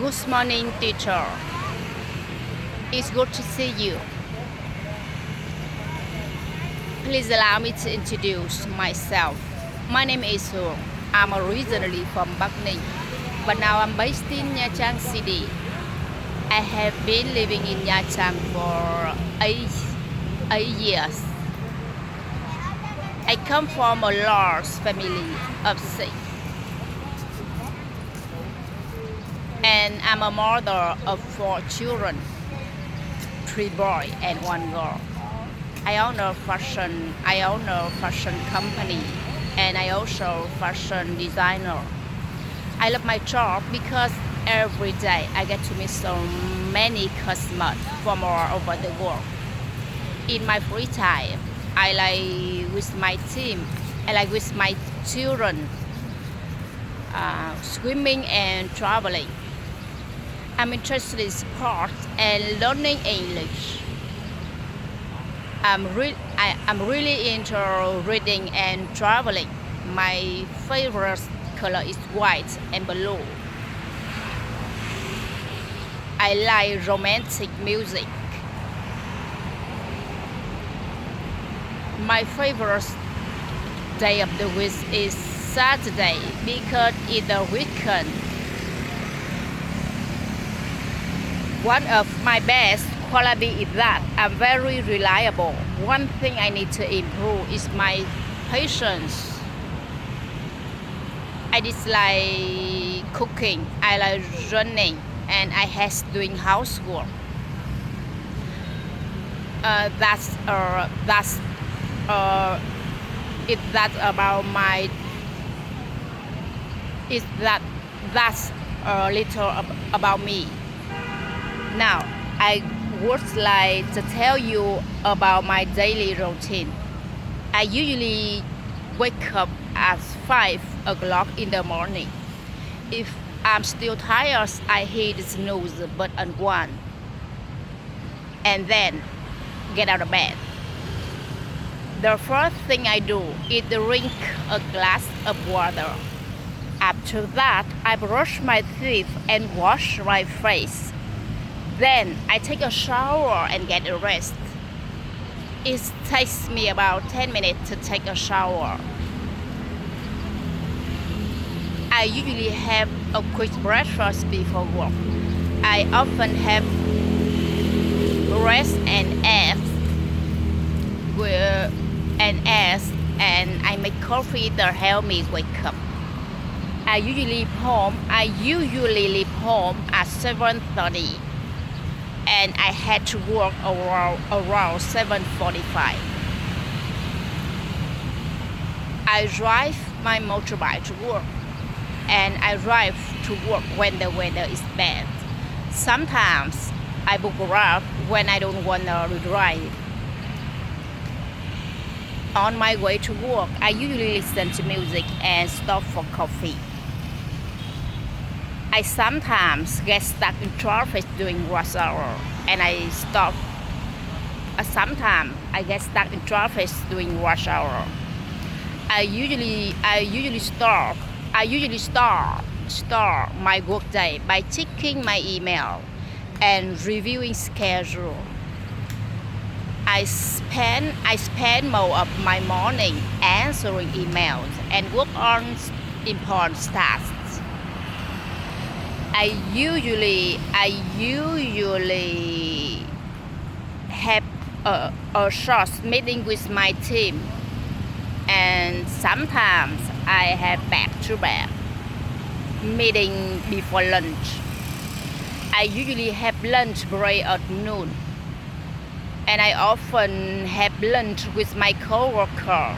Good morning, teacher. It's good to see you. Please allow me to introduce myself. My name is Hương. I'm originally from Bắc Ninh, but now I'm based in Nha Trang City. I have been living in Nha Trang for eight years. I come from a large family of six, and I'm a mother of 4 children, 3 boys and 1 girl. I own a fashion company, and I also fashion designer. I love my job because every day I get to meet so many customers from all over the world. In my free time, I like with my team, I like with my children, swimming and traveling. I'm interested in sports and learning English. I'm really into reading and traveling. My favorite color is white and blue. I like romantic music. My favorite day of the week is Saturday because it's the weekend. One of my best qualities is that I'm very reliable. One thing I need to improve is my patience. I dislike cooking, I like running, and I hate doing housework. That's a little about me. Now, I would like to tell you about my daily routine. I usually wake up at 5 o'clock in the morning. If I'm still tired, I hit the snooze button once, and then get out of bed. The first thing I do is drink a glass of water. After that, I brush my teeth and wash my face. Then I take a shower and get a rest. It takes me about 10 minutes to take a shower. I usually have a quick breakfast before work. I often have bread and eggs, and I make coffee to help me wake up. I usually leave home at 7:30, and I had to work around 7:45. I drive my motorbike to work, and I drive to work when the weather is bad. Sometimes I book a Grab when I don't want to drive. On my way to work, I usually listen to music and stop for coffee. I sometimes get stuck in traffic during rush hour, and I stop. Sometimes I get stuck in traffic during rush hour. I usually start my workday by checking my email and reviewing schedule. I spend most of my morning answering emails and work on important tasks. I usually have a short meeting with my team, and sometimes I have back-to-back meeting before lunch. I usually have lunch break at noon, and I often have lunch with my coworker.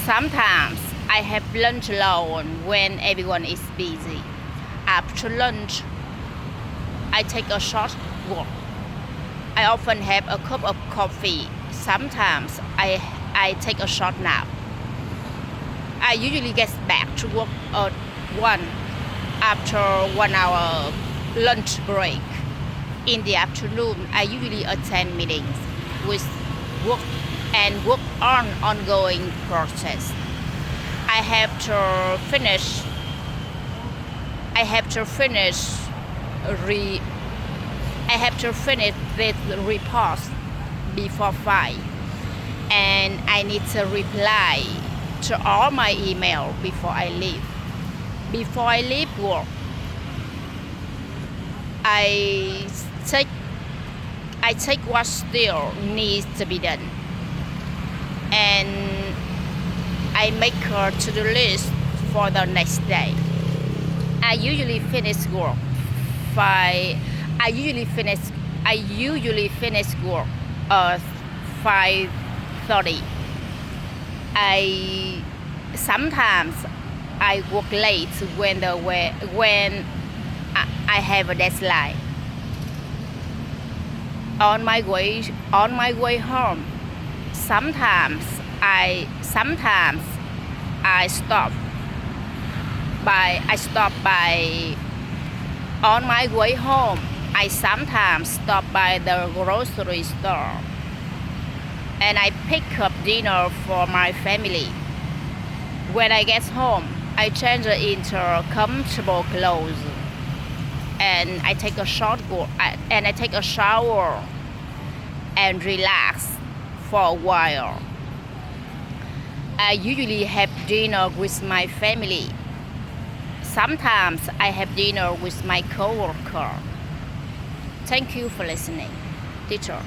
Sometimes I have lunch alone when everyone is busy. After lunch, I take a short walk. I often have a cup of coffee. Sometimes I take a short nap. I usually get back to work at 1 after 1 hour lunch break. In the afternoon, I usually attend meetings with work on ongoing projects. I have to finish I have to finish re I have to finish this report before 5, and I need to reply to all my email before I leave. Before I leave work, I take what still needs to be done, and I make a to-do list for the next day. I usually finish work I usually finish work at 5:30. Sometimes I work late when I have a deadline. On my way home, sometimes I stop by on my way home. I sometimes stop by the grocery store, and I pick up dinner for my family. When I get home, I change into comfortable clothes, and I take a shower and relax for a while. I usually have dinner with my family. Sometimes I have dinner with my coworker. Thank you for listening, teacher.